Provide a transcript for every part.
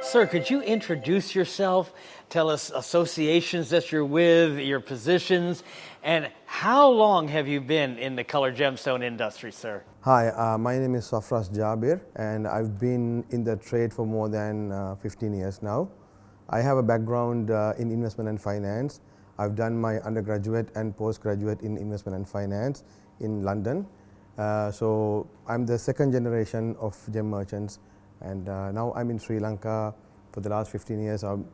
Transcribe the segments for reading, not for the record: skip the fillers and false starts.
Sir, could you introduce yourself? Tell us associations that you're with, your positions, and how long have you been in the colored gemstone industry, sir? Hi, my name is Safraz Jabir, and I've been in the trade for more than 15 years now. I have a background in investment and finance. I've done my undergraduate and postgraduate in investment and finance in London. So I'm the second generation of gem merchants, and now I'm in Sri Lanka for the last 15 years. I'm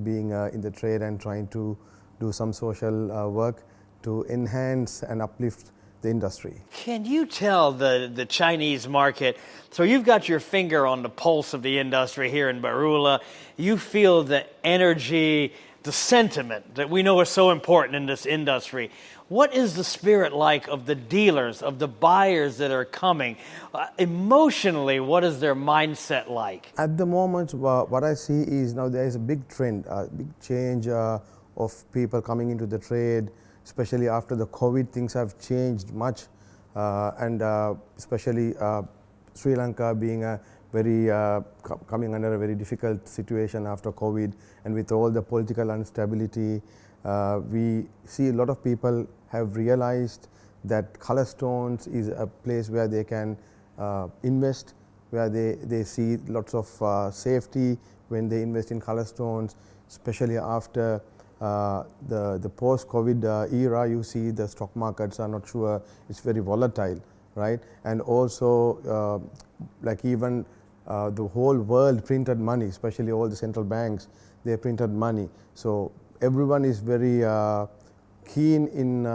being in the trade and trying to do some social work to enhance and uplift the industry. Can you tell the Chinese market, so you've got your finger on the pulse of the industry here in Barula, you feel the energy, the sentiment that we know is so important in this industry. What is the spirit like of the dealers, of the buyers that are coming? Emotionally, what is their mindset like? At the moment, what I see is now there is a big trend, a big change of people coming into the trade, especially after the COVID. Things have changed much, and especially Sri Lanka being a very coming under a very difficult situation after COVID, and with all the political instability, we see a lot of people have realized that color stones is a place where they can invest, where they see lots of safety when they invest in color stones, especially after the post-COVID era. You see the stock markets are not sure, it's very volatile, right? And also like even the whole world printed money, especially all the central banks, they printed money. So everyone is very keen in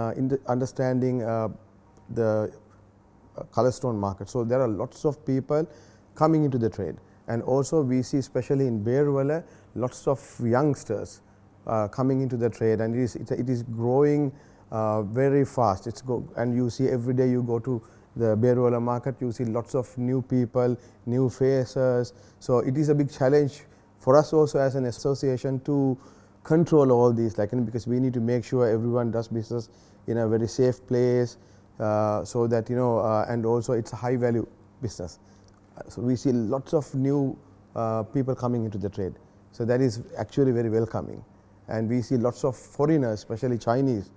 understanding the color stone market. So there are lots of people coming into the trade. And also we see, especially in Barula, lots of youngsters coming into the trade, and it is growing very fast. And you see every day you go to the Barula market, you see lots of new people, new faces. So it is a big challenge for us also as an association to control all these, because we need to make sure everyone does business in a very safe place, so that and also it's a high value business. So we see lots of new people coming into the trade. So that is actually very welcoming. And we see lots of foreigners, especially Chinese.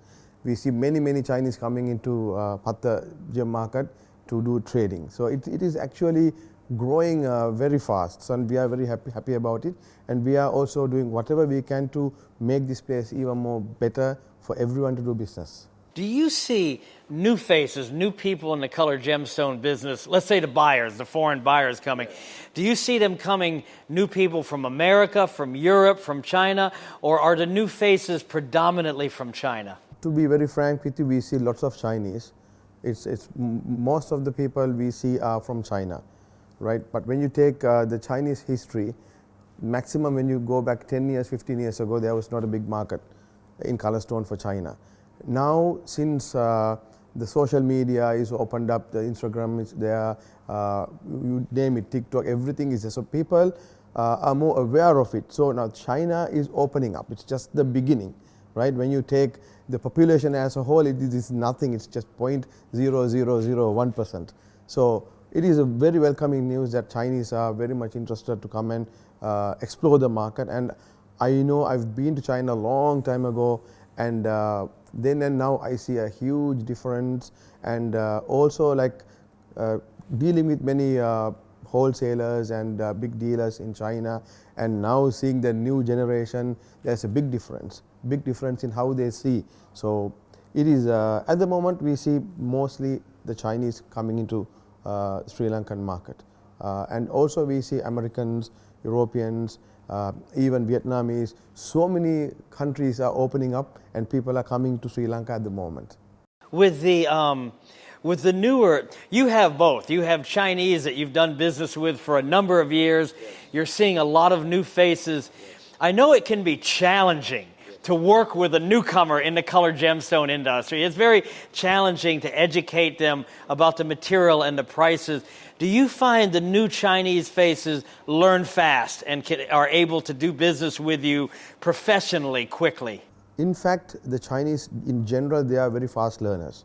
We see many Chinese coming into Patta gem market to do trading. So it is actually growing very fast. So we are very happy about it. And we are also doing whatever we can to make this place even more better for everyone to do business. Do you see new faces, new people in the colored gemstone business, let's say the buyers, the foreign buyers coming, do you see them coming, new people from America, from Europe, from China, or are the new faces predominantly from China? To be very frank with you, we see lots of Chinese. Most of the people we see are from China, right? But when you take the Chinese history, maximum when you go back 10 years, 15 years ago, there was not a big market in color stone for China. Now, since the social media is opened up, the Instagram is there, you name it, TikTok, everything is there. So people are more aware of it. So now China is opening up. It's just the beginning, right? When you take the population as a whole, it is nothing. It's just 0.0001%. So it is a very welcoming news that Chinese are very much interested to come and explore the market. And I know I've been to China a long time ago, and then and now I see a huge difference. And also dealing with many wholesalers and big dealers in China, and now seeing the new generation, there's a big difference in how they see. So it is at the moment we see mostly the Chinese coming into Sri Lankan market, and also we see Americans, Europeans, even Vietnamese. So many countries are opening up and people are coming to Sri Lanka at the moment. With the newer, you have both. You have Chinese that you've done business with for a number of years. You're seeing a lot of new faces. I know it can be challenging to work with a newcomer in the colored gemstone industry. It's very challenging to educate them about the material and the prices. Do you find the new Chinese faces learn fast and are able to do business with you professionally quickly? In fact, the Chinese in general, they are very fast learners,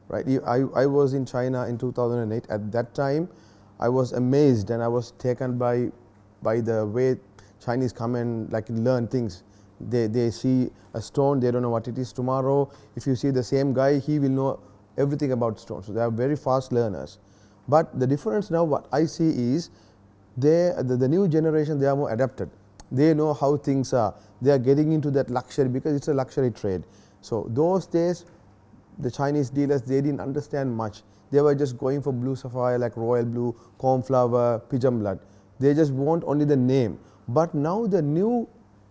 right? I was in China in 2008. At that time, I was amazed and I was taken by the way Chinese come and like learn things. They see a stone, they don't know what it is tomorrow. If you see the same guy, he will know everything about stones. So they are very fast learners. But the difference now, what I see is, the new generation, they are more adapted. They know how things are. They are getting into that luxury because it's a luxury trade. So those days, the Chinese dealers, they didn't understand much. They were just going for blue sapphire like royal blue, cornflower, pigeon blood. They just want only the name. But now the new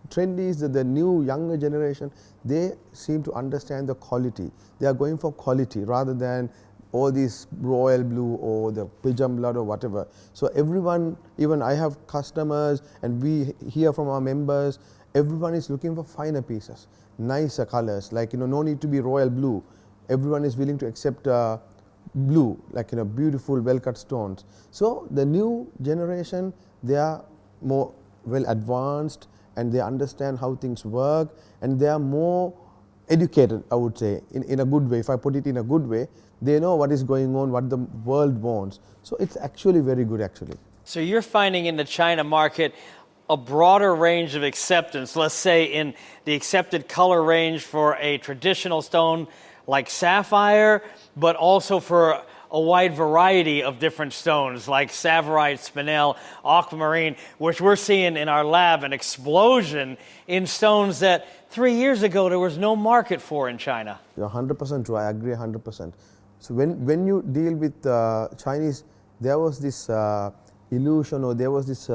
trend is that the new younger generation, they seem to understand the quality. They are going for quality rather than all these royal blue or the pigeon blood or whatever. So everyone, even I have customers and we hear from our members, everyone is looking for finer pieces, nicer colors, like, no need to be royal blue. Everyone is willing to accept blue, like, beautiful well-cut stones. So the new generation, they are more well advanced and they understand how things work and they are more educated, I would say, in a good way. If I put it in a good way, they know what is going on, what the world wants. So it's actually very good, actually. So you're finding in the China market a broader range of acceptance, let's say in the accepted color range for a traditional stone like sapphire, but also for a wide variety of different stones like savarite, spinel, aquamarine, which we're seeing in our lab an explosion in stones that 3 years ago there was no market for in China. You're 100% true. I agree 100%. So when you deal with Chinese, there was this illusion or there was this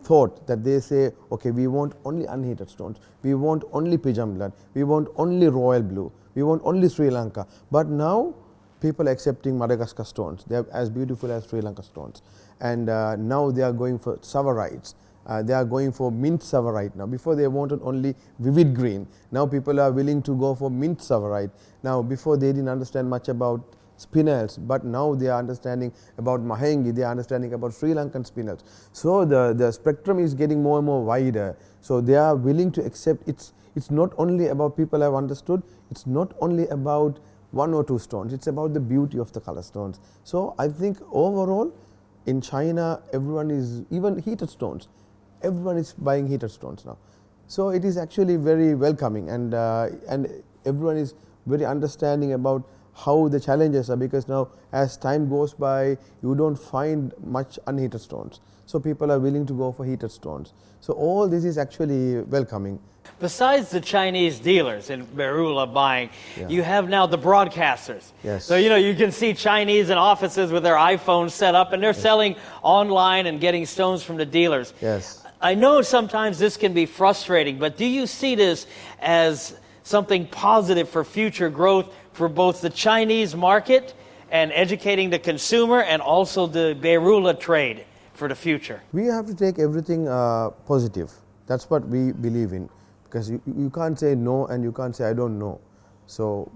thought that they say, okay, we want only unheated stones, we want only pigeon blood, we want only royal blue, we want only Sri Lanka. But now people are accepting Madagascar stones. They are as beautiful as Sri Lanka stones. And now they are going for savarites. They are going for mint savarite now. Before they wanted only vivid green. Now people are willing to go for mint savarite. Now before they didn't understand much about spinels, but now they are understanding about Mahengi, they are understanding about Sri Lankan spinels. So the spectrum is getting more and more wider. So they are willing to accept, it's not only about, people have understood, it's not only about one or two stones, it's about the beauty of the color stones. So I think overall in China, everyone is, even heated stones, everyone is buying heated stones now. So it is actually very welcoming and everyone is very understanding about how the challenges are, because now as time goes by, you don't find much unheated stones. So people are willing to go for heated stones. So all this is actually welcoming. Besides the Chinese dealers in Berula buying, you have now the broadcasters. Yes. So, you can see Chinese in offices with their iPhones set up and they're selling online and getting stones from the dealers. Yes. I know sometimes this can be frustrating, but do you see this as something positive for future growth for both the Chinese market and educating the consumer and also the Berula trade for the future? We have to take everything positive. That's what we believe in, because you can't say no and you can't say I don't know. So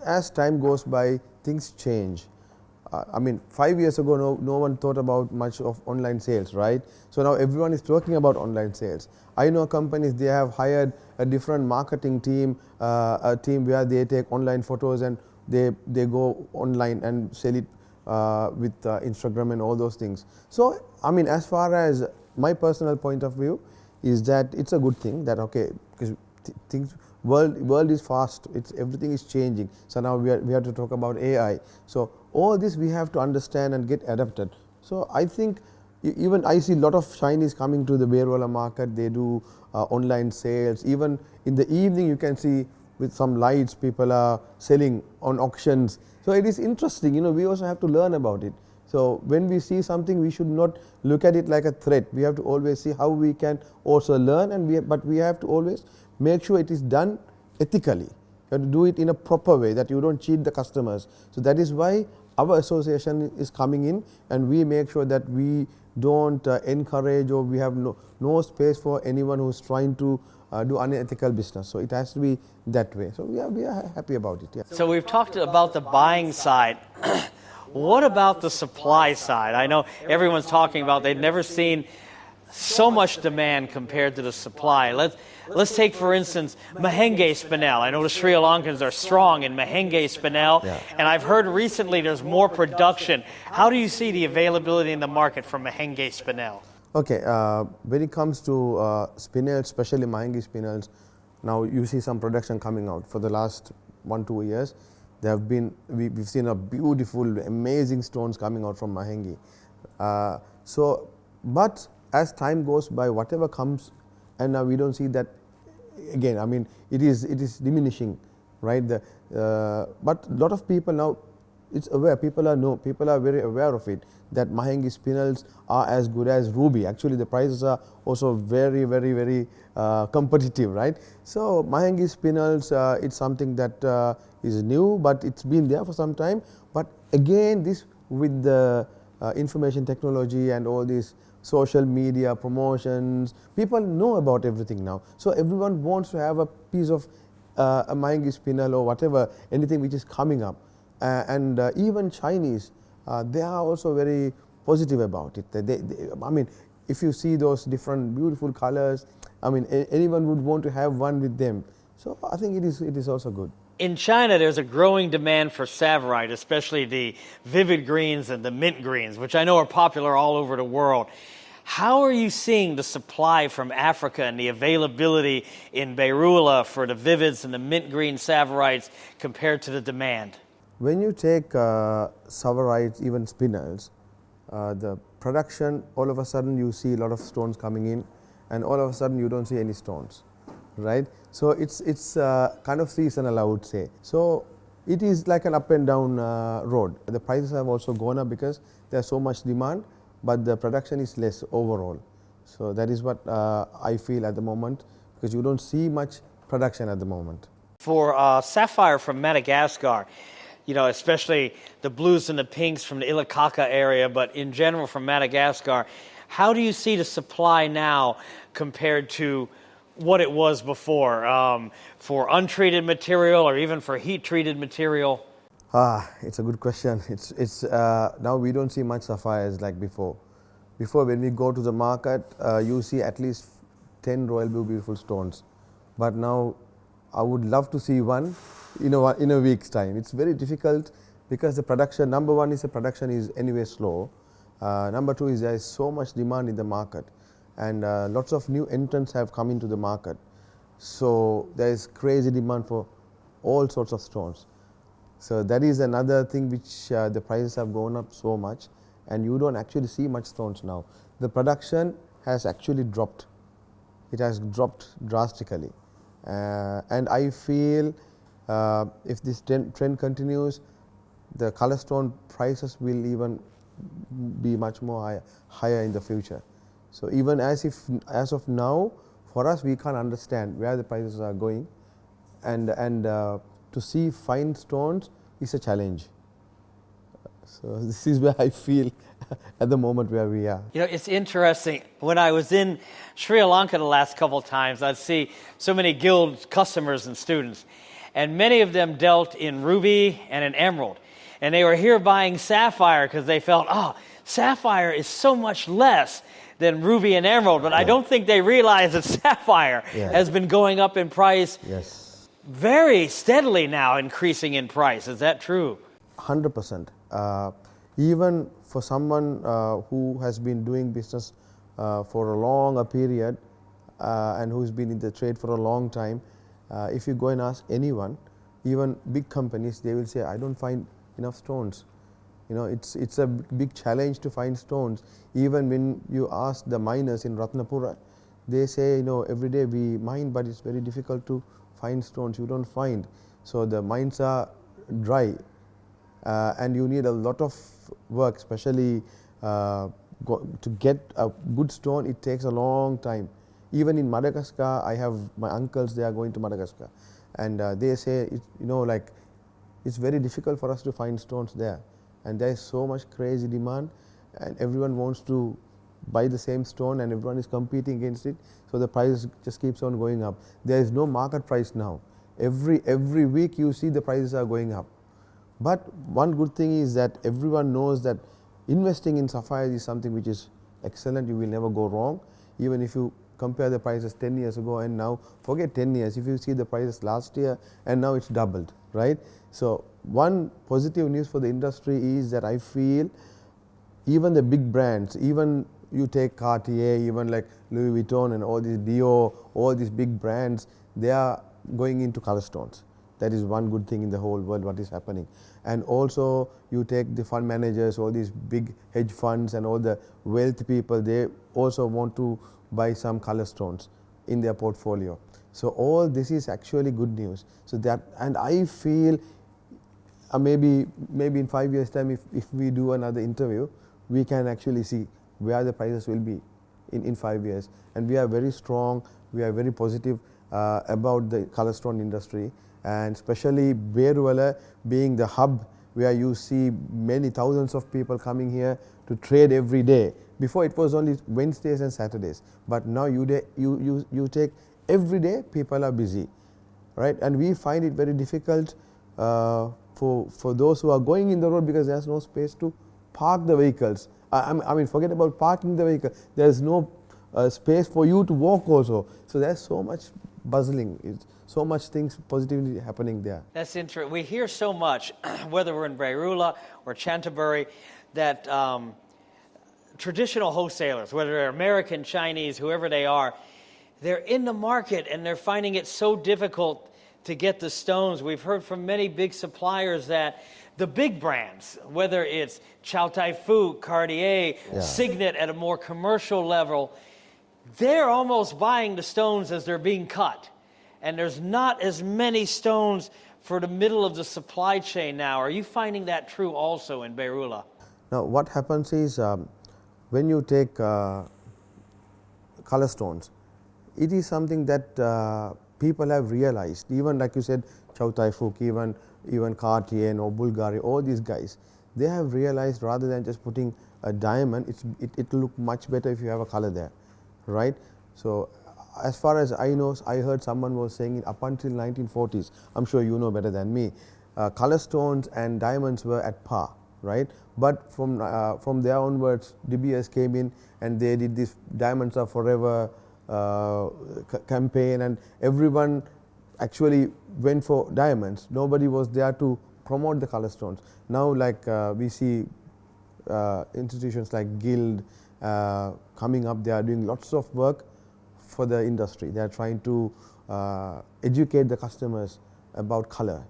as time goes by, things change. I mean, 5 years ago, no one thought about much of online sales, right? So now everyone is talking about online sales. I know companies, they have hired a different marketing team, a team where they take online photos and they go online and sell it with Instagram and all those things. So, I mean, as far as my personal point of view is that it's a good thing that, okay, because things, world is fast, everything is changing. So now we have to talk about AI. So all this we have to understand and get adapted. So I think even I see a lot of Chinese coming to the Berula market. They do online sales. Even in the evening you can see with some lights people are selling on auctions. So it is interesting, we also have to learn about it. So when we see something, we should not look at it like a threat. We have to always see how we can also learn, but we have to always make sure it is done ethically. You have to do it in a proper way, that you don't cheat the customers. So that is why our association is coming in, and we make sure that we don't encourage, or we have no space for anyone who is trying to do unethical business. So it has to be that way. So we are happy about it. Yeah. So we've talked about the buying side. What about the supply side? I know everyone's talking about they've never seen so much demand compared to the supply. Let's take, for instance, Mahenge spinel. I know the Sri Lankans are strong in Mahenge spinel, and I've heard recently there's more production. How do you see the availability in the market for Mahenge spinel? Okay, when it comes to spinels, especially Mahangi spinels, now you see some production coming out. For the last 1-2 years, there have been we've seen a beautiful, amazing stones coming out from Mahangi. But as time goes by, whatever comes, and now we don't see that again. I mean, it is diminishing, right? But a lot of people now, it's aware. People are very aware of it, that Mahangi spinels are as good as ruby. Actually, the prices are also very, very, very competitive, right? So Mahangi spinels, it's something that is new, but it's been there for some time. But again, this with the information technology and all these social media promotions, people know about everything now. So everyone wants to have a piece of a Mahangi spinel or whatever, anything which is coming up. And even Chinese, they are also very positive about it. I mean, if you see those different beautiful colors, I mean, anyone would want to have one with them. So I think it is also good. In China, there's a growing demand for savarite, especially the vivid greens and the mint greens, which I know are popular all over the world. How are you seeing the supply from Africa and the availability in Beirula for the vivids and the mint green savarites compared to the demand? When you take savarites, even spinels, the production, all of a sudden you see a lot of stones coming in, and all of a sudden you don't see any stones, right? So it's kind of seasonal, I would say. So it is like an up and down road. The prices have also gone up because there's so much demand, but the production is less overall. So that is what I feel at the moment, because you don't see much production at the moment. For sapphire from Madagascar, you know, especially the blues and the pinks from the Ilokaka area, but in general from Madagascar, how do you see the supply now compared to what it was before, for untreated material or even for heat-treated material? It's a good question. It's now we don't see much sapphires like before. Before, when we go to the market, you see at least 10 royal blue beautiful stones. But now I would love to see one in a week's time. It's very difficult because the production, number one is the production is anyway slow. Number two is there is so much demand in the market, and lots of new entrants have come into the market. So there is crazy demand for all sorts of stones. So that is another thing which the prices have gone up so much, and you don't actually see much stones now. The production has actually dropped. It has dropped drastically. And I feel if this trend continues, the color stone prices will even be much more higher in the future. So even as of now, for us, we can't understand where the prices are going, and to see fine stones is a challenge. So this is where I feel at the moment where we are. You know, it's interesting. When I was in Sri Lanka the last couple of times, I'd see so many guild customers and students, and many of them dealt in ruby and in emerald. And they were here buying sapphire because they felt, sapphire is so much less than ruby and emerald. But I don't think they realize that sapphire has been going up in price very steadily now, increasing in price. Is that true? 100%. Even for someone who has been doing business for a longer period and who's been in the trade for a long time, if you go and ask anyone, even big companies, they will say, I don't find enough stones. You know, it's a big challenge to find stones. Even when you ask the miners in Ratnapura, they say, every day we mine, but it's very difficult to find stones. You don't find. So the mines are dry, and you need a lot of work, especially to get a good stone. It takes a long time. Even in Madagascar, I have my uncles, they are going to Madagascar, and they say, it's very difficult for us to find stones there. And there is so much crazy demand, and everyone wants to buy the same stone, and everyone is competing against it. So the price just keeps on going up. There is no market price now. Every week you see the prices are going up. But one good thing is that everyone knows that investing in sapphires is something which is excellent. You will never go wrong. Even if you compare the prices 10 years ago and now, forget 10 years. If you see the prices last year and now it's doubled, right? So one positive news for the industry is that I feel even the big brands, even you take Cartier, even like Louis Vuitton and all these Dior, all these big brands, they are going into color stones. That is one good thing in the whole world what is happening. And also you take the fund managers, all these big hedge funds and all the wealthy people, they also want to buy some color stones in their portfolio. So all this is actually good news. So that, and I feel maybe in 5 years time, if we do another interview, we can actually see where the prices will be in 5 years. And we are very strong, we are very positive about the color stone industry, and especially Beruwala being the hub where you see many thousands of people coming here to trade every day. Before it was only Wednesdays and Saturdays, but now you take every day people are busy, right? And we find it very difficult for those who are going in the road because there's no space to park the vehicles. I mean, forget about parking the vehicle. There's no space for you to walk also. So there's so much bustling, so much things positively happening there. That's interesting. We hear so much, whether we're in Beruwala or Canterbury, that traditional wholesalers, whether they're American, Chinese, whoever they are, they're in the market and they're finding it so difficult to get the stones. We've heard from many big suppliers that the big brands, whether it's Chow Tai Fook, Cartier, Signet at a more commercial level, they're almost buying the stones as they're being cut. And there's not as many stones for the middle of the supply chain now. Are you finding that true also in Beruwala? Now what happens is when you take color stones, it is something that people have realized, even like you said, Chow Tai Fook, even Cartier or Bulgari, all these guys, they have realized rather than just putting a diamond, it will look much better if you have a color there, right? So as far as I know, I heard someone was saying up until 1940s, I'm sure you know better than me, color stones and diamonds were at par, right? But from there onwards, De Beers came in and they did this Diamonds Are Forever campaign, and everyone actually went for diamonds. Nobody was there to promote the color stones. Now like we see institutions like Guild coming up, they are doing lots of work for the industry. They are trying to educate the customers about color,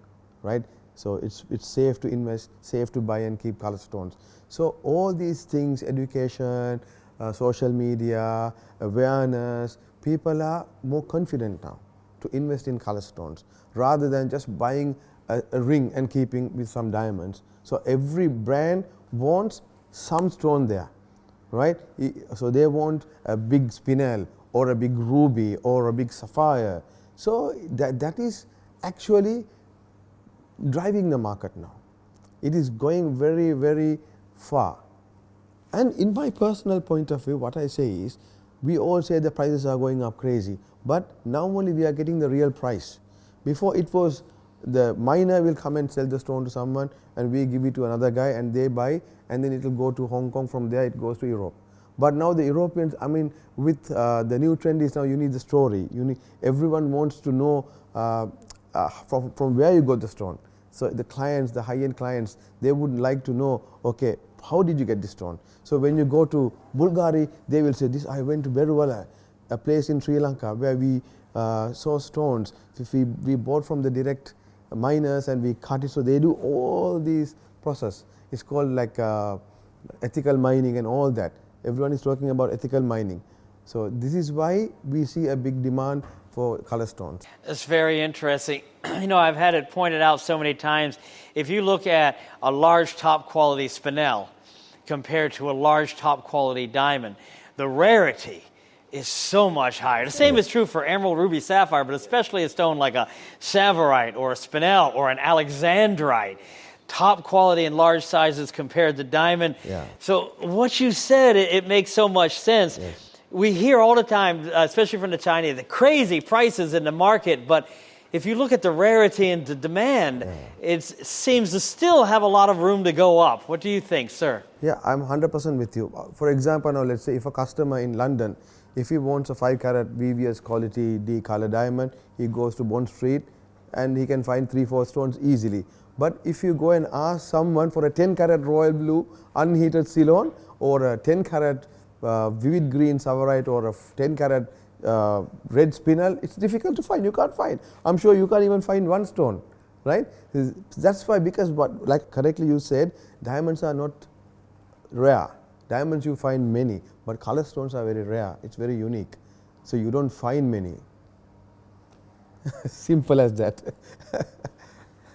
right? So it's safe to invest, safe to buy and keep color stones. So all these things, education, social media, awareness, people are more confident now to invest in color stones rather than just buying a ring and keeping with some diamonds. So every brand wants some stone there, right? So they want a big spinel or a big ruby or a big sapphire. So that is actually driving the market now. It is going very, very far. And in my personal point of view, what I say is, we all say the prices are going up crazy, but now only we are getting the real price. Before it was the miner will come and sell the stone to someone and we give it to another guy and they buy, and then it will go to Hong Kong, from there it goes to Europe. But now the Europeans, I mean, with the new trend is now you need the story. Everyone wants to know from where you got the stone. So the clients, the high-end clients, they would like to know, okay, how did you get this stone? So when you go to Bulgari, they will say, I went to Beruwala, a place in Sri Lanka where we saw stones. We bought from the direct miners and we cut it. So they do all these process. It's called like ethical mining and all that. Everyone is talking about ethical mining. So this is why we see a big demand for color stones. It's very interesting. You know, I've had it pointed out so many times. If you look at a large top quality spinel compared to a large top quality diamond, the rarity is so much higher. The same is true for emerald, ruby, sapphire, but especially a stone like a Tsavorite or a spinel or an alexandrite. Top quality in large sizes compared to diamond. Yeah. So what you said, it makes so much sense. Yes. We hear all the time, especially from the Chinese, the crazy prices in the market, but if you look at the rarity and the demand, it seems to still have a lot of room to go up. What do you think, sir? Yeah, I'm 100% with you. For example, now let's say if a customer in London, if he wants a 5-carat VVS quality D color diamond, he goes to Bond Street and he can find 3-4 stones easily. But if you go and ask someone for a 10-carat royal blue unheated Ceylon or a 10-carat vivid green savarite or a 10 carat red spinel, it's difficult to find. You can't find. I'm sure you can't even find one stone, right? That's why, because what, like correctly you said, diamonds are not rare. Diamonds you find many, but color stones are very rare. It's very unique. So you don't find many. Simple as that.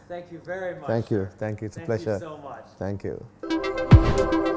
Thank you very much. Thank you. Thank you. It's a pleasure. Thank you so much. Thank you.